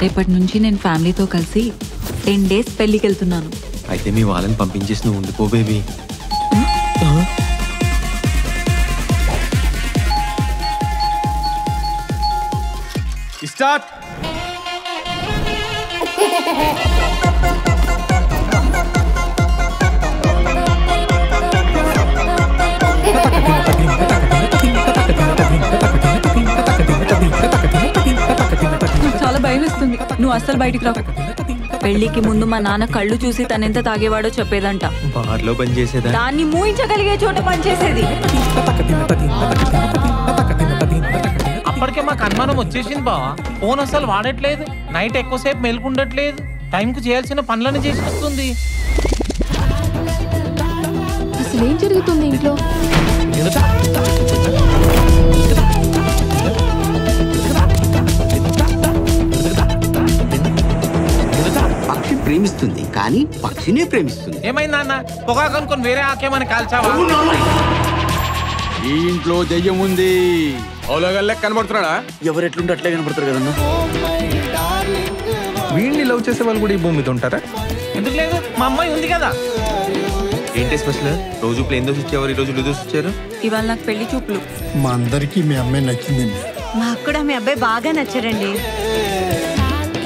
రేపటి నుంచి నేను ఫ్యామిలీతో కలిసి 10 days పెళ్ళికి వెళ్తున్నాను. అయితే మీ వాళ్ళని పంపించేసి నువ్వు ఉండిపో బేబీ. స్టార్ట్. చాలా భయం వేస్తుంది. నువ్వు అస్సలు బయటికి రావు. పెళ్లికి ముందు మా నాన్న కళ్ళు చూసి తనెంత తాగేవాడో చెప్పేదంట. బార్లో పని చేసేదా? దాన్ని మూయించగలిగే చోట పనిచేసేది. అప్పటికే మాకు అనుమానం వచ్చేసింది బావా. ఫోన్ అసలు వాడట్లేదు, నైట్ ఎక్కువసేపు మేల్కుండట్లేదు, టైంకు చేయాల్సిన పనులను చేసి వస్తుంది. అసలు ఏం జరుగుతుంది ఇంట్లో? పక్షి ప్రేమిస్తుంది కానీ పక్షినే ప్రేమిస్తుంది. ఏమైంది నాన్న? పొగాకు అనుకుని వేరే ఆకేమని కాల్చావా? ఈ ఇంట్లో దెయ్యం ఉంది. ఓలోగల్లే కనబడుతున్నాడా? ఎవరెట్లుంటే అట్లే కనబడతారు కదన్నా. వీడిని లవ్ చేసే వాళ్ళు కూడా ఈ భూమి మీద ఉంటారా? ఎందుకు లేదు, మా అమ్మాయి ఉంది కదా. ఏంటి స్పెషల్? రోజు ప్లేన్ దోశ ఇచ్చేవారు, ఈ రోజు దోశ ఇచ్చారు. ఇవాళ నాకు పెళ్లి చూపులు. మా అందరికి మీ అమ్మాయి నచ్చిందండి. మాకు కూడా మీ అబ్బాయి బాగా నచ్చారండి.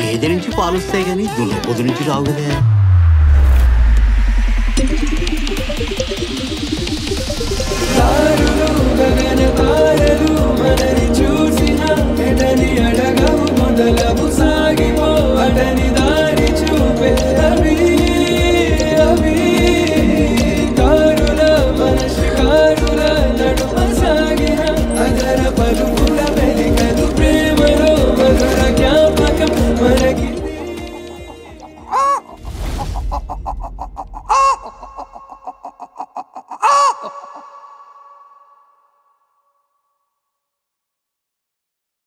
గేదె నుంచి పాలు వస్తాయి కానీ దున్నపోతు నుంచి రావు కదా. తారలు